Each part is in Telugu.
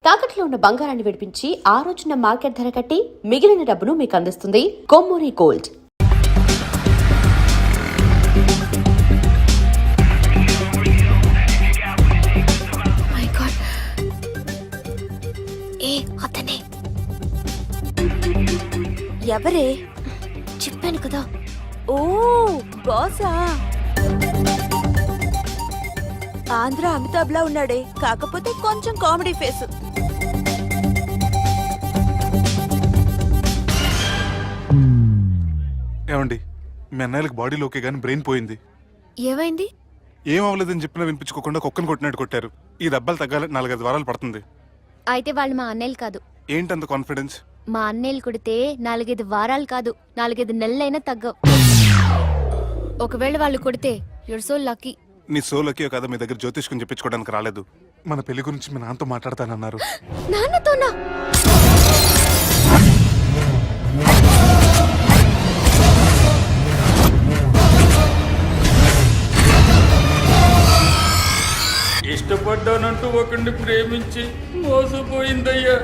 తాకట్లో ఉన్న బంగారాన్ని విడిపించి ఆ రోజున మార్కెట్ ధర కట్టి మిగిలిన డబ్బును మీకు అందిస్తుంది కొమ్మూరి గోల్డ్. ఎవరే? చెప్పాను కదా. ఓ బాసా. ఆంధ్ర అమితాబ్ లా ఉన్నాడే, కాకపోతే కొంచెం కామెడీ ఫేస్. ఏమండి, మీ అన్నయ్యలకు బాడీలో ఓకే కానీ బ్రెయిన్ పోయింది. ఏమైంది? ఏం అవ్వలేదని చెప్పినా వినిపించుకోకుండా కుక్కను కొట్టినట్టు కొట్టారు. ఈ దెబ్బలు తగ్గాలి 4-5 వారాలు పడుతుంది. అయితే వాళ్ళు మా అన్నయ్యలు కాదు. ఏంటంత కాన్ఫిడెన్స్? మా అన్నయ్యలు కొడితే 4-5 వారాలు కాదు, 4-5 నెలలైనా తగ్గవు. ఒకవేళ వాళ్ళు కొడితే యూర్ సో లక్కీ. నీ సోలోకి కదా మీ దగ్గర జ్యోతిష్కం చెప్పించుకోవడానికి రాలేదు. మన పెళ్లి గురించి మీ నాన్నతో మాట్లాడతానన్నారు. నాన్నతోనా? ఇష్టపడ్డానంటూ ఒకరిని ప్రేమించి మోసపోయిందయ్యా.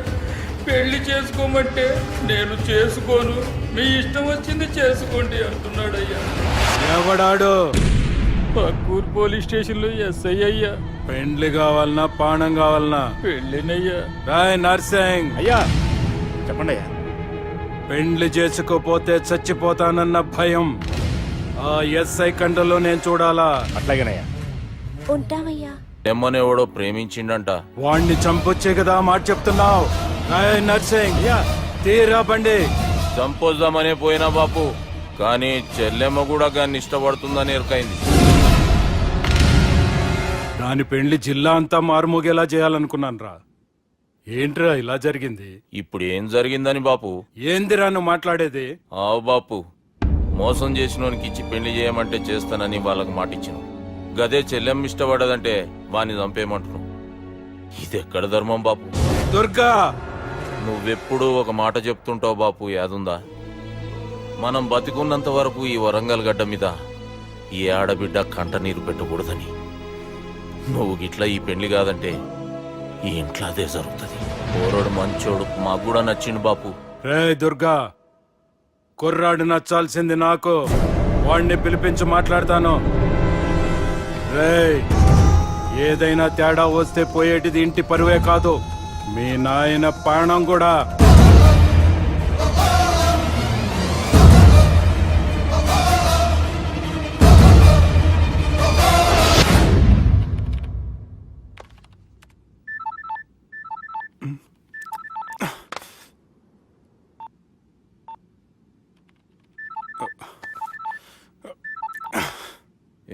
పెళ్లి చేసుకోమంటే నేను చేసుకోను, మీ ఇష్టం వచ్చింది చేసుకోండి అంటున్నాడయ్యా. ఎవడాడు? పక్కూరు పోలీస్ స్టేషన్ లో ఎస్ఐ అయ్యా. పెండ్లి కావాలనా పానం కావాలనా? పెళ్ళినయ్యా. రాయ్ నర్సింగ్. అయ్యా చెప్పండి అయ్యా. పెండ్లి చేసుకోపోతే చచ్చిపోతానన్న భయం ఆ ఎస్ఐ కండలో నేను చూడాలా? అట్లాగేనయ్యా. ఉంటామయ్యా. ఎమ్మనేవాడో ప్రేమించిండంట. వాణ్ణి చంపొచ్చే కదా మాట చెప్తున్నావు. రాయ్ నర్సింగ్, తీరా బండి. చంపొద్దామనే పోయినా బాపు, కానీ చెల్లెమ్మ కూడా గాన్ని ఇష్టపడుతుందని ఎరకైంది. దాని పెండ్లి జిల్లా అంతా మారుమోగేలా చేయాలనుకున్నాను రా. ఏంట్రా ఇలా జరిగింది? ఇప్పుడు ఏం జరిగిందని బాపు? ఏందిరా నువ్వు మాట్లాడేది? ఆవు బాపు, మోసం చేసినోనికి ఇచ్చి పెళ్లి చేయమంటే చేస్తానని వాళ్ళకు మాటిచ్చాను. గదే చెల్లెమ్మ ఇష్టపడదంటే వాణ్ణి చంపేయమంటున్నావు. ఇది ఎక్కడ ధర్మం బాపు? దుర్గా, నువ్వెప్పుడూ ఒక మాట చెప్తుంటావు బాపు, యాదుందా? మనం బతికున్నంత వరకు ఈ వరంగల్ గడ్డ మీద ఈ ఆడబిడ్డ కంట నీరు పెట్టకూడదని. నువ్వు గిట్లా ఈ పెళ్లి కాదంటే ఈ ఇంట్లో అదే జరుగుతుంది. ఓరోడు మంచోడు, మాకు కూడా నచ్చిండు బాపు. రే దుర్గా, కుర్రాడు నచ్చాల్సింది నాకు. వాడిని పిలిపించి మాట్లాడతాను. రే, ఏదైనా తేడా వస్తే పోయేటిది ఇంటి పరువే కాదు, మీ నాయన ప్రాణం కూడా.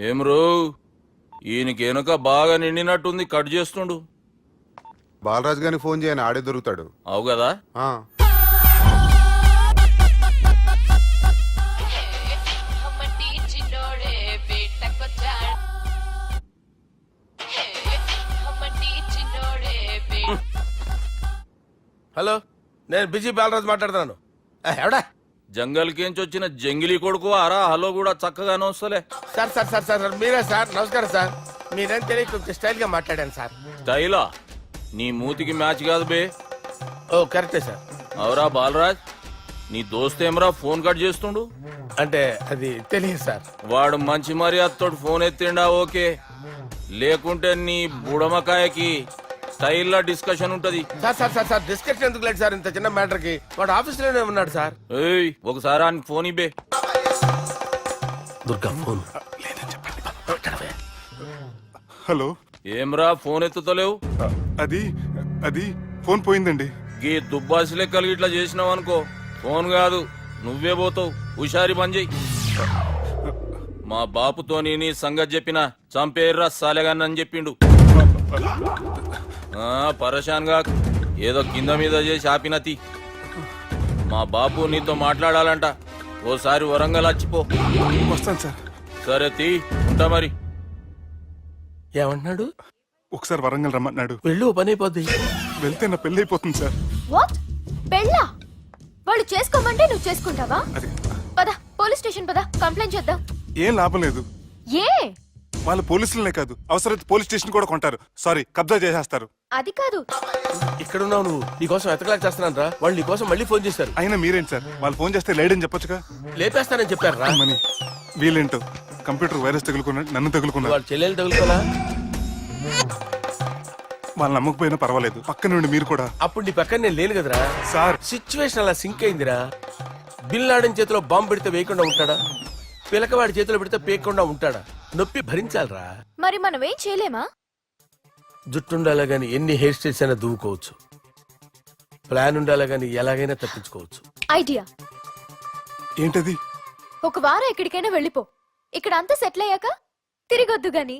ఏం రో, ఈయనకి వెనుక బాగా నిండినట్టుంది, కట్ చేస్తుండు. బాలరాజు గారికి ఫోన్ చేయని, ఆడే దొరుకుతాడు. అవు కదా? హలో, నేను బిజీ బాలరాజు మాట్లాడుతున్నాను. ఎవడా? జంగల్కేంచి వచ్చిన జంగిలీ కొడుకు ఆరా. హలో కూడా చక్కగానే వస్తలే. సార్ సార్ సార్ సార్ మీరే సార్? నమస్కారం సార్. మీరేం తెలియక కొంచెం స్టైల్ గా మాట్లాడాను సార్. స్టైలా? నీ మూతికి మ్యాచ్ కాదు బే. ఓ కరెక్టే సార్. అవరా బాలరాజ్, నీ దోస్త్ ఏమరా ఫోన్ కట్ చేస్తుండు? అంటే అది తెలియదు సార్. వాడు మంచి మర్యాదతో ఫోన్ ఎత్తిండా ఓకే, లేకుంటే నీ బుడమకాయకి స్టైల్లా డిస్కషన్ ఉంటది. Sir sir sir sir discussion ఎందుకు లేదు సార్? ఇంత చిన్న మ్యాటర్ కి వాడు ఆఫీస్ లోనే ఉన్నాడు సార్. ఏయ్, ఒకసారి ఆయనకి ఫోన్ ఇబ్బే. దుర్గా ఫోన్. హలో. ఏమ్రా ఫోన్ ఎత్తుతలేవు? అది అది ఫోన్ పోయిందండి. గీ దుబ్బాసి లెక్కలు ఇట్లా చేసినావు అనుకో, ఫోన్ కాదు నువ్వే పోతావు. హుషారి పని చెయ్యి. మా బాపుతో నీ సంగతి చెప్పిన చంపేర్రా సాలెగాన్ని చెప్పిండు. పరేషాన్ గా ఏదో కింద మీద చేసి ఆపినతి. మా బాపు నీతో మాట్లాడాలంట. ఓసారి వరంగల్ వచ్చిపో. వస్తాను సార్. సరే తీ, ఉంటా మరి. ఏమంటున్నాడు? ఒకసారి వరంగల్ రమ్మన్నాడు. వెళ్ళు, పని అయిపోద్ది. వెళ్తే నా పెళ్లి అయిపోతుంది సార్. వాట్? పెళ్ళా? వాళ్ళు చేసుకోమంటే నువ్వు చేసుకుంటావా? అది పద, పోలీస్ స్టేషన్ పద, కంప్లైంట్ చేద్దాం. ఏం లాభం లేదు. ఏ వాళ్ళు పోలీసులనే కాదు అవసరమైతే పోలీస్ స్టేషన్ కూడా కొంటారు. సారీ, కబ్జా చేసేస్తారు. అది కాదు. ఇక్కడ ఉన్నావు నువ్వు, నీకోసం ఎతకలేక చేస్తున్నాను రా. వాళ్ళు నీకోసం మళ్ళీ ఫోన్ చేశారు. అయినా మీరేంటి సార్, వాళ్ళు ఫోన్ చేస్తే లేడని చెప్పొచ్చుగా. లేపేస్తానని చెప్పారు రా. మని వీళ్ళేంటో కంప్యూటర్ వైరస్ తగులుకున్నాడు, నన్ను తగులుకున్నారు. వాళ్ళ చెల్లెలు తగులుకోలా. వాళ్ళు నమ్మకపోయినా పర్వాలేదు, పక్క నుండి మీరు కూడా. అప్పుడు నీ పక్కన నేను లేను కదరా. సార్ సిచ్యువేషన్ అలా సింక్ అయిందిరా. బిల్ లాడన్ చేతిలో బాంబు పెడితే వేయకుండా ఉంటాడా? పిలకవాడి చేతిలో పెడితే పేయకుండా ఉంటాడా? నొప్పి భరించాలరా. మరి మనం ఏం చేయలేమా? జుట్టుండాలా గాని ఎన్ని హెయిర్ స్టైల్స్ అయినా దువ్వుకోవచ్చు. ప్లాన్ ఉండాలా గాని ఎలాగైనా తప్పించుకోవచ్చు. ఐడియా. ఏంటది? ఒక వారం ఎక్కడికైనా వెళ్ళిపో. ఇక్కడ అంతా సెటిల్ అయ్యాక తిరిగొద్దు గాని.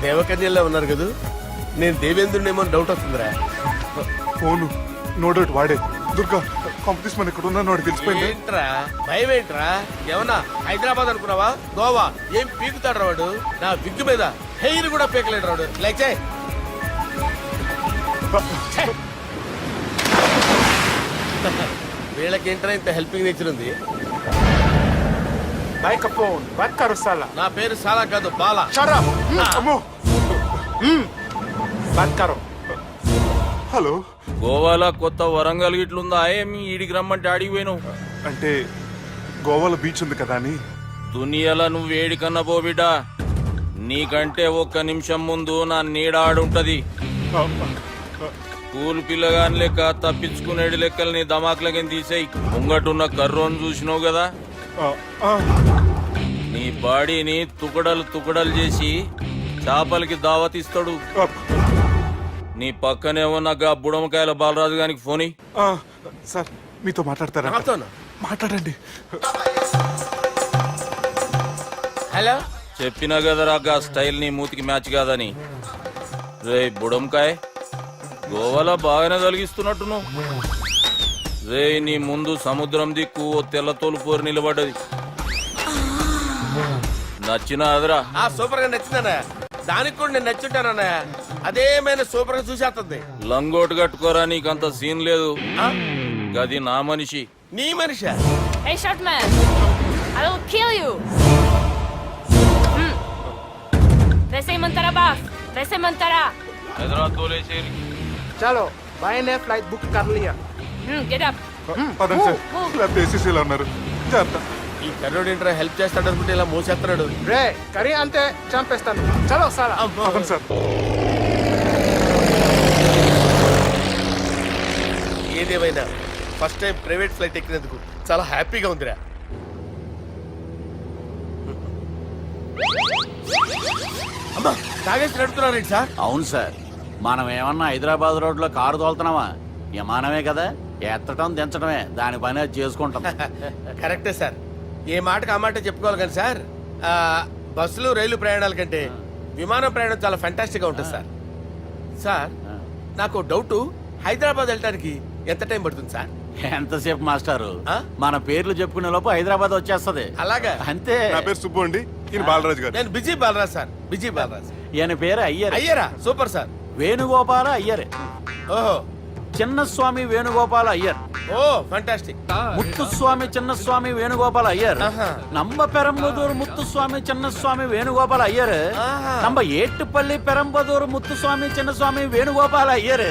దేవకన్యల్లో ఉన్నారు కదా, నేను దేవేంద్రుడేమో డౌట్ వస్తుందిరా. ఫోను నో డౌట్ వాడే. దుర్గా కాంపిటీషన్ మన ఇక్కడ ఉన్నాను వాడు తెలిసిపోయింది. ఏంట్రా భయం ఏంట్రా? ఏమన్నా హైదరాబాద్ అనుకున్నావా? గోవా ఏం పీకుతాడు వాడు? నా విగ్గు మీద హెయిర్ కూడా పీకలేడు రాడు. లైక్ వీళ్ళకేంట్రా ఇంత హెల్పింగ్ నేచర్ ఉంది. నా పేరు సాలా కాదు, బాలా. అమ్మో. హలో, గోవాలో కొత్త వరంగల్ గిట్లుందా? ఏమి ఈడికి రమ్మంటే ఆడికి పోయినావు? అంటే గోవాలో బీచ్ ఉంది కదా అని. దునియాలో నువ్వు వేడికన్నా పో బిడ్డ. నీకంటే ఒక్క నిమిషం ముందు నా నీడ ఆడుంటది. స్కూల్ పిల్లగాని లెక్క తప్పించుకునేటి లెక్కలు నీ దమాకులకి తీసేయి. ముంగటున్న కర్రోని చూసినావు కదా, నీ బాడీని తుకడలు తుకడలు చేసి చేపలకి దావతిస్తాడు. నీ పక్కనే ఉన్న గా బుడమకాయల బాలరాజు గారికి ఫోని. సార్ మీతో మాట్లాడతారా? నాతోనా? మాట్లాడండి. హలో, చెప్పినా కదరా గా స్టైల్ నీ మూతికి మ్యాచ్ కాదని. రే బుడంకాయ్, గోవాలో బాగానే తొలగిస్తున్నట్టు నువ్వు. రే నీ ముందు సముద్రం దిక్కు ఓ తెల్ల తోలుపోరు నిలబడ్డది. నచ్చిన అదరా? సూపర్ గా నచ్చిందన్నా. దానికి కూడా నేను నచ్చుంటానన్నా. అదేమైనా సూపర్ గా చూసేస్తుంది. లంగోటు కట్టుకోరా, నీకంత సీన్ లేదు. గది నా మనిషి. నీ Manisha? Hey, short man! I will kill you! वैसे ही मंतरा बास, वैसे मंतरा. ఎదరా తోలేసేరి. चलो भाई ने फ्लाइट बुक कर लिया. Get up. పదండి సార్, లేకపోతే ఏసీసీలో ఉన్నారు. జాగ్రత్త. ఈ కర్రోడు ఏంట్రా హెల్ప్ చేస్తాడు అనుకుంటే ఇలా మోసేస్తున్నాడు. రే కరీ అంతే చంపేస్తాను. చలో సారా. పదండి సార్. ఏదేమైనా ఫస్ట్ టైం ప్రైవేట్ ఫ్లైట్ ఎక్కినందుకు చాలా హ్యాపీగా ఉందిరా. అమ్మా తాగేసి నడుపుతున్నారేంటి సార్? అవును సార్, మనం ఏమన్నా హైదరాబాద్ రోడ్ లో కారు తోలుతున్నామా? విమానమే కదా, ఎత్తడం దించడమే దాని పని అది చేసుకుంటాం. కరెక్టే సార్. ఏ మాటకు ఆ మాట చెప్పుకోవాలి కానీ సార్, బస్సులు రైలు ప్రయాణాల కంటే విమానం ప్రయాణం చాలా ఫెంటాస్టిక్ గా ఉంటుంది సార్. సార్ నాకు డౌట్, హైదరాబాద్ వెళ్ళడానికి ఎంత టైం పడుతుంది సార్? ఎంతసేపు మాస్టారు, మన పేర్లు చెప్పుకునే లోపు హైదరాబాద్ వచ్చేస్తది. అలాగా? అంతే. నా పేరు సుబ్బు అండి, ఈయన బాలరాజు గారు. నేను busy Balaraj sir. Busy Balaraj. ఈయన పేరు అయ్యర్. అయ్యరా? Super sir. వేణుగోపాల అయ్యర్. ఓహో, చిన్నస్వామి వేణుగోపాల అయ్యర్. Oh fantastic. ముత్తుస్వామి చిన్నస్వామి వేణుగోపాల అయ్యర్. நம்ம பெரம்பதூர் முத்துசுவாமி சின்னசுவாமி வேணுகோபால ஐயர். நம்ம ஏட்டுப்பள்ளி பெரம்பதூர் முத்துசுவாமி சின்னசுவாமி வேணுகோபால ஐயர்.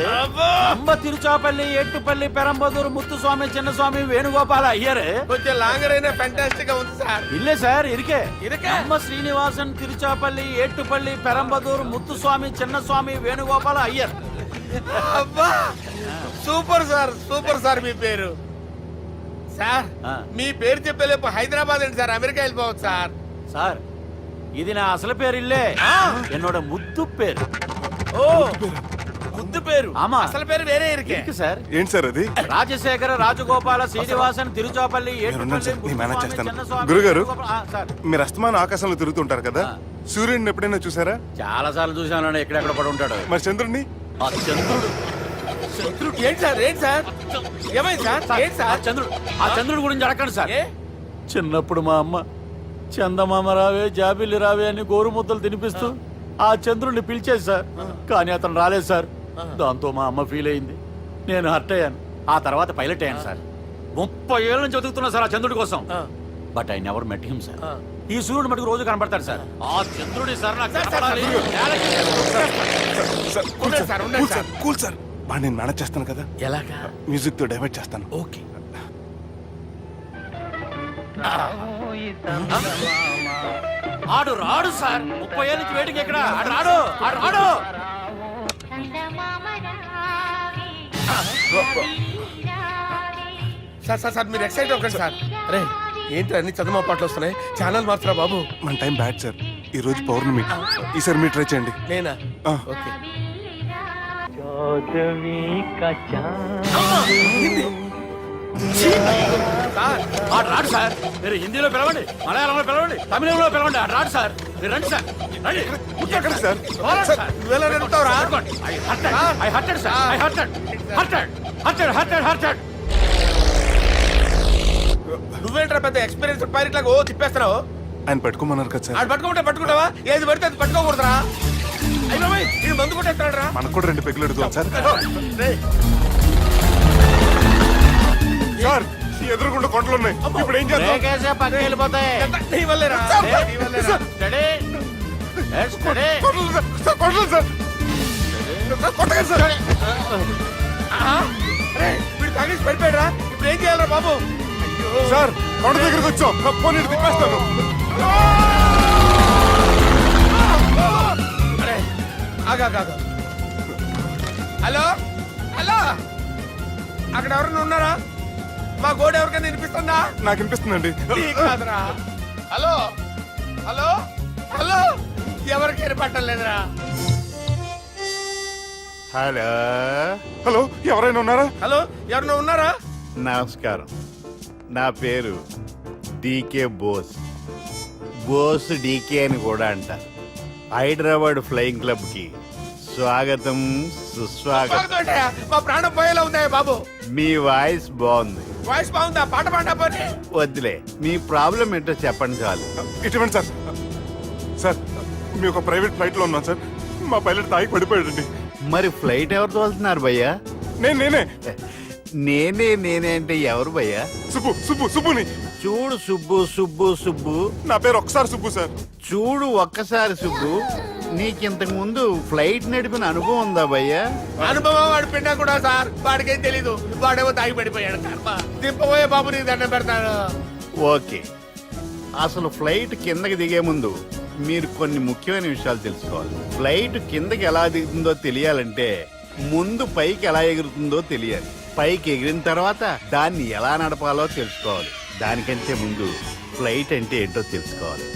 நம்ம திருச்சாப்பள்ளி ஏட்டுப்பள்ளி பெரம்பதூர் முத்துசுவாமி சின்னசுவாமி வேணுகோபால ஐயர். కొంచెం లాంగర్ అయినా ఫంటాస్టిక్ గా ఉంది సార్. இல்ல சார் இருக்கே. இருக்கே. நம்ம ஸ்ரீனிவாசன் திருச்சாப்பள்ளி ஏட்டுப்பள்ளி பெரம்பதூர் முத்துசுவாமி சின்னசுவாమి వేణుగోపాల అయ్యర్. అబ్బా సూపర్ సార్, సూపర్ సార్. మీ పేరు సార్, మీ పేరు చెప్పేలేపు హైదరాబాద్ అండి సార్, అమెరికా వెళ్ళిపోవచ్చు సార్. సార్ ఇది నా అసలు పేరు ఇల్లే, என்னோட ముద్దు పేరు. ఓ ముద్దు పేరు. ఆమా, అసలు పేరు వేరే ఇరికే సార్. ఏంటి సార్ అది? రాజశేఖర రాజగోపాల శ్రీనివాసన్ తిరుచాపల్లి మేనేజ్ చేస్తాను. గురుగారు, మీరు అస్తమానం ఆకాశంలో తిరుగుతుంటారు కదా, సూర్యుడిని ఎప్పుడైనా చూసారా? చాలా సార్లు చూసాను, ఎక్కడెక్కడ పడి ఉంటాడు. మరి చంద్రుడిని? ఆ చంద్రుడు. ఏంటి సార్? ఏంటి సార్? ఏమైంది సార్? ఏంటి సార్? ఆ చంద్రుడు గురించి అడగండి సార్. చిన్నప్పుడు మా అమ్మ చందమామ రావే జాబిల్లి రావే అని గోరు ముద్దలు తినిపిస్తూ ఆ చంద్రుడిని పిలిచేది సార్, కానీ అతను రాలేదు సార్. దాంతో మా అమ్మ ఫీల్ అయింది, నేను హర్ట్ అయ్యాను. ఆ తర్వాత పైలట్ అయ్యాను సార్. 30 ఏళ్ళ నుంచి చదువుతున్నా సార్ ఆ చంద్రుడి కోసం. But I never met him sir. ఈ సూర్యుడు మటుకు రోజు కనబడతాడు సార్. ఆ చంద్రుడి సార్ నాకు కనపడాలి. ఉండండి సార్, ఉండండి సార్. కూల్ సార్ బాగా నేను మేనేజ్ చేస్తాను కదా, ఎలాగా? మ్యూజిక్ తో డైవర్ట్ చేస్తాను. ఓకే. ఆడు రాడు సార్, 30 ఏళ్ళ నుంచి వెయిటింగ్ ఎక్కడ? ఆడు రాడు, ఆడు రాడు. సార్ సార్ సార్ మీరు ఎక్సైట్ అవ్వకండి సార్. అరే ఏంటి అన్ని చదువు పాటలు వస్తున్నాయి, ఛానల్ మార్చరా బాబు. మన టైం బ్యాడ్ సార్, ఈ రోజు పౌర్ణమి. ఈసారి మీరు ట్రై చేయండి. నేనా? ఆ. ఓకే. సార్ ఆడు రాడు సార్. మీరు హిందీలో పిలవండి, మలయాళంలో పిలవండి, తమిళంలో పిలవండి. ఆడు రాడు సార్. మీరు రండి సార్, రండి. ఎక్కడికి సార్? పోరాడు సార్. నువ్వెలా నడుపుతావురా? I hurted, sir. I hurted. నువ్వేంట్రా పెద్ద ఎక్స్పీరియన్స్ పైలట్ లాగా ఓ తిప్పేస్తున్నావు? ఆయన పట్టుకోమన్నారు కదా సార్. ఆడు పట్టుకుంటే పట్టుకుంటావా? ఏది పడితే అది పట్టుకోకూడదురా. అయ్యో ఇది మందు కొట్టేస్తాడు రా. మనకు కూడా 2 పెగ్గులు ఎడుగుతాం సార్. సార్ ఈ ఎదురుగుండా కొండలు ఉన్నాయి, ఇప్పుడు ఏం చేద్దాం? బ్రేకేసే పక్కకి వెళ్ళిపోతాయి. నీ వల్లేరా? నీ వల్లేరా? Steady. Yes, steady. Kondalu sir, sir, Kondalu sir. Sir, కొట్టకండి సార్. అరే వీడు తాగేసి పడిపోయాడురా. ఇప్పుడు ఏం చేయాలరా బాబు? సార్ కొండ దగ్గరికి వచ్చాం, పోనీ ఇటు తిప్పేస్తాను. అరే ఆగా. హలో హలో, అక్కడ ఎవరైనా ఉన్నారా? మా గోడ ఎవరికైనా వినిపిస్తుందా? నాకు అనిపిస్తుందండి. నీకు కాదురా. హలో హలో హలో, ఎవరికి వినపట్టలేదురా. హలో హలో ఎవరైనా ఉన్నారా? హలో ఎవరైనా ఉన్నారా? నమస్కారం, నా పేరు డీకే బోస్. బోస్ డీకే అని కూడా అంటారు. హైదరాబాద్ ఫ్లయింగ్ క్లబ్ కి స్వాగతం, సుస్వాగతం. స్వాగతం ఏంటయ్యా? మా ప్రాణం పోయేలా ఉందా బాబు? మీ వాయిస్ బాగుంది. వాయిస్ బాగుందా? పాట పాడా పోనీ. వద్దులే, మీ ప్రాబ్లం ఏంటో చెప్పండి చాలు. ఇటువంటి సార్, సార్ మీ ఒక ప్రైవేట్ ఫ్లైట్ లో ఉన్నాం సార్, మా పైలట్ తాగి పడిపోయాడండి. మరి ఫ్లైట్ ఎవరు తోలుతున్నారు భయ్యా? నేనే నేనే అంటే ఎవరు భయ్యా? సుబ్బుని. చూడు సుబ్బు, నా పేరు ఒకసారి సుబ్బు సార్. చూడు ఒక్కసారి సుబ్బు, నీకింతకు ముందు ఫ్లైట్ నడిపిన అనుభవం ఉందా భయ్యా? అనుభవం వాడు పిన్నా కూడా సార్, వాడికేం తెలీదు. వాడేమో తాగి పడిపోయాడు. కర్మ. దింపబోయే బాబు నీ దండం పెడతాను. ఓకే, అసలు ఫ్లైట్ కిందకి దిగే ముందు మీరు కొన్ని ముఖ్యమైన విషయాలు తెలుసుకోవాలి. ఫ్లైట్ కిందకి ఎలా దిగుతుందో తెలియాలంటే ముందు పైకి ఎలా ఎగురుతుందో తెలియాలి. పైకి ఎగిరిన తర్వాత దాన్ని ఎలా నడపాలో తెలుసుకోవాలి. దానికంటే ముందు ఫ్లైట్ అంటే ఏంటో తెలుసుకోవాలి.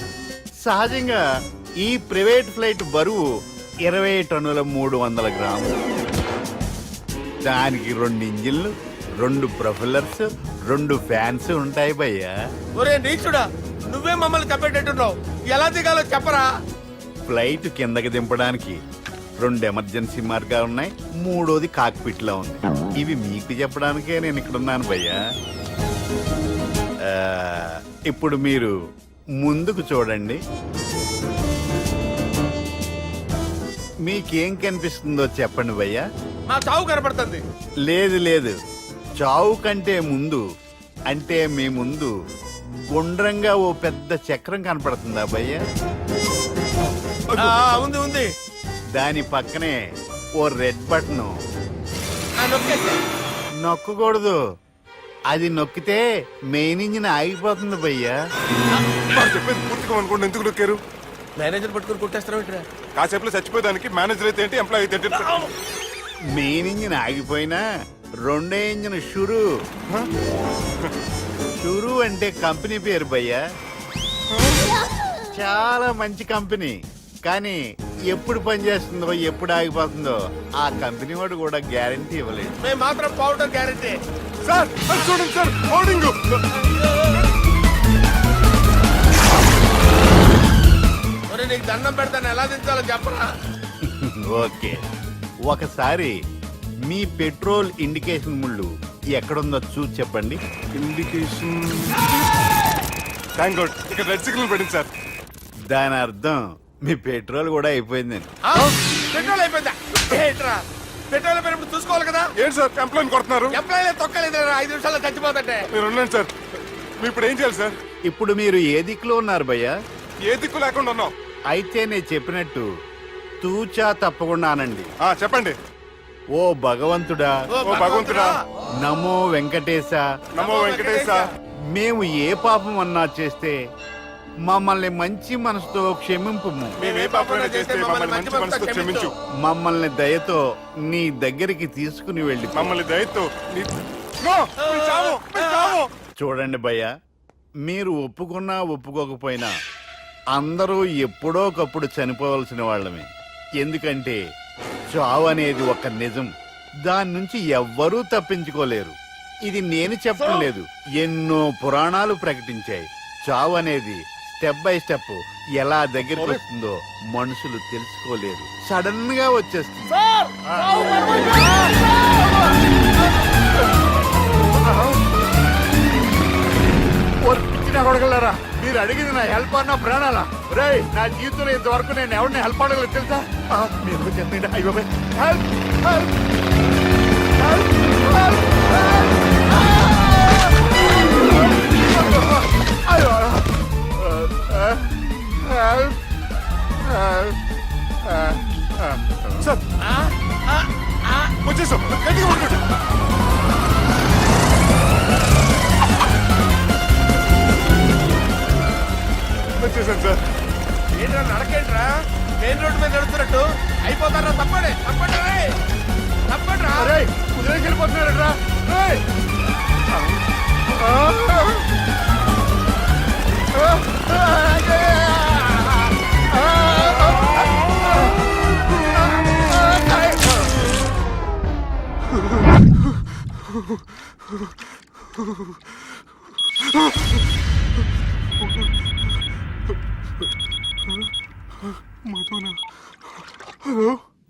సహజంగా ఈ ప్రైవేట్ ఫ్లైట్ బరువు 20 టన్నుల 300 గ్రాములు. దానికి 2 ఇంజిన్లు, 2 ప్రొఫెల్లర్స్, 2 ఫ్యాన్స్ ఉంటాయి భయ్యా. ఒరే నీచుడా, నువ్వే మమ్మల్ని చెప్పేటట్టున్నావు. ఎలా దిగాలో చెప్పరా? ఫ్లైట్ కిందకి దింపడానికి 2 ఎమర్జెన్సీ మార్గాలు ఉన్నాయి, 3వది కాక్పిట్ లో ఉంది. ఇవి మీకు చెప్పడానికే నేను ఇక్కడ ఉన్నాను భయ్యా. ఇప్పుడు మీరు ముందుకు చూడండి. మీకేం కనిపిస్తుందో చెప్పండి భయ్యా. మా చావు కనపడుతుంది. లేదు, చావు కంటే ముందు అంటే మీ ముందు గుండ్రంగా ఓ పెద్ద చక్రం కనపడుతుందా భయ్యా? ఉంది. దాని పక్కనే ఓ రెడ్ బటన్. నొక్కేసా. నొక్కకూడదు, అది నొక్కితే మెయిన్ ఇంజిన్ ఆగిపోతుంది భయ్యా. చెప్పేది పూర్తిగా అనుకోండి, ఎందుకు నొక్కారు? మేనేజర్ పట్టుకుని కొట్టేస్తారా? కాసేపులో చచ్చిపోయేదానికి మేనేజర్ అయితే ఏంటి, ఎంప్లాయ్ అయితే ఏంటి? మెయిన్ ఇంజిన్ ఆగిపోయినా 2వ ఇంజిన్ షురు అంటే కంపెనీ పేరు భయ్యా. చాలా మంచి కంపెనీ, కానీ ఎప్పుడు పనిచేస్తుందో ఎప్పుడు ఆగిపోతుందో ఆ కంపెనీ వాడు కూడా గ్యారంటీ ఇవ్వలేదు. మేము మాత్రం పౌడర్ గ్యారంటీ. సార్ చూడండి సార్, హోర్డింగ్. నీకు దండం పెడతాను, ఎలా దించాలో చెప్పరా? ఓకే, ఒకసారి మీ పెట్రోల్ ఇండికేషన్ ముళ్ళు ఎక్కడుందో చూసి చెప్పండి. ఇండికేషన్. థ్యాంక్ గాడ్, ఇక్కడ రెడ్ సిగ్నల్ పడింది సార్. దాని అర్థం మీ పెట్రోల్ కూడా అయిపోయిందండి. పెట్రోల్ అయిపోయిందా? ఏంట్రా పెట్రోల్ అయిపోయినప్పుడు చూసుకోవాలి కదా. ఏంటి సార్ ఎంప్లాయ్ కొడుతున్నారు? ఎంప్లాయ్ తొక్కలేదు, 5 నిమిషాల్లో చచ్చిపోతుంటే. మీరు ఉండండి సార్, మీరు ఇప్పుడు ఏం చేయాలి సార్? ఇప్పుడు మీరు ఏ దిక్కులో ఉన్నారు భయ్యా? ఏ దిక్కు లేకుండా ఉన్నావు. అయితే నేను చెప్పినట్టు తూచా తప్పకుండా అనండి. చెప్పండి. ఓ భగవంతుడా, ఓ భగవంతుడా, నమో వెంకటేశ, నమో వెంకటేశ. మేము ఏ పాపం అన్నా చేస్తే మమ్మల్ని మంచి మనసుతో క్షమింపు. మేమే పాపమైనా చేస్తే మమ్మల్ని మంచి మనసుతో క్షమించు. మమ్మల్ని దయతో నీ దగ్గరికి తీసుకుని వెళ్ళి మమ్మల్ని దయతో నో, మీ చావు, మీ చావు. చూడండి భయ్య, మీరు ఒప్పుకున్నా ఒప్పుకోకపోయినా అందరూ ఎప్పుడో ఒకప్పుడు చనిపోవలసిన వాళ్ళమే. ఎందుకంటే చావు అనేది ఒక నిజం, దాని నుంచి ఎవ్వరూ తప్పించుకోలేరు. ఇది నేను చెప్పడం లేదు, ఎన్నో పురాణాలు ప్రకటించాయి. చావు అనేది స్టెప్ బై స్టెప్ ఎలా దగ్గరికి వస్తుందో మనుషులు తెలుసుకోలేరు, సడన్ గా వచ్చేస్తుంది. కొడగలరా, మీరు అడిగింది నా హెల్ప్ అన్న ప్రాణాలా? రే, నా జీవితంలో ఇంతవరకు నేను ఎవరిని హెల్ప్ అడగలేదు తెలుసా? మీరు చెప్పండి. అయ్యో, హెల్ప్ హెల్ప్ వచ్చేసాం, గట్టిగా పట్టుకోండి. వచ్చేసాను సార్. ఏంట్రా నడకేంట్రా? మెయిన్ రోడ్ మీద నడుస్తున్నట్టు అయిపోతారా? తప్పండి, తప్పండి, తప్పండి రా. కుదిరేకి వెళ్ళిపోతున్నారా?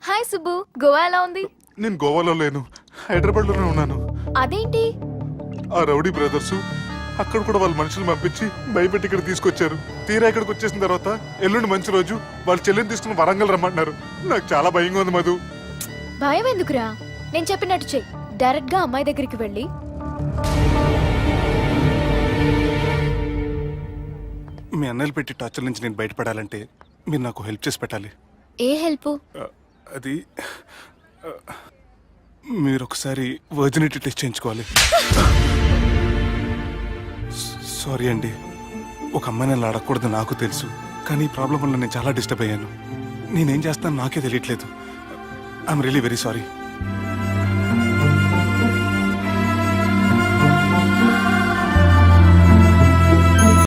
హాయ్ సుబ్బు, గోవా ఎలా ఉంది? నేను గోవాలో లేను, హైదరాబాద్ లోనే ఉన్నాను. అదేంటి? ఆ రౌడీ బ్రదర్స్ అక్కడ కూడా వాళ్ళ మనుషులు పంపించి భయపెట్టి ఇక్కడ తీసుకొచ్చారు. తీరా ఇక్కడికి వచ్చేసిన తర్వాత ఎల్లుండి మంచి రోజు వాళ్ళ చెల్లిని తీసుకుని వరంగల్ రమ్మంటున్నారు. నాకు చాలా భయంగా ఉంది మధు. భయం ఎందుకురా? నేను చెప్పినట్టు చెయ్యి. డైరెక్ట్ గా అమ్మాయి దగ్గరికి వెళ్ళి మీ అన్నయ్యలు పెట్టి టార్చర్ నుంచి నేను బయటపడాలంటే మీరు నాకు హెల్ప్ చేసి పెట్టాలి. ఏ హెల్ప్? అది మీరు ఒకసారి వర్జినిటీ టెస్ట్ చేయించుకోవాలి. సారీ అండి, ఒక అమ్మాయిని అలా అడగకూడదు నాకు తెలుసు, కానీ ఈ ప్రాబ్లం వల్ల నేను చాలా డిస్టర్బ్ అయ్యాను. నేనేం చేస్తాను నాకే తెలియట్లేదు. I'm really very sorry.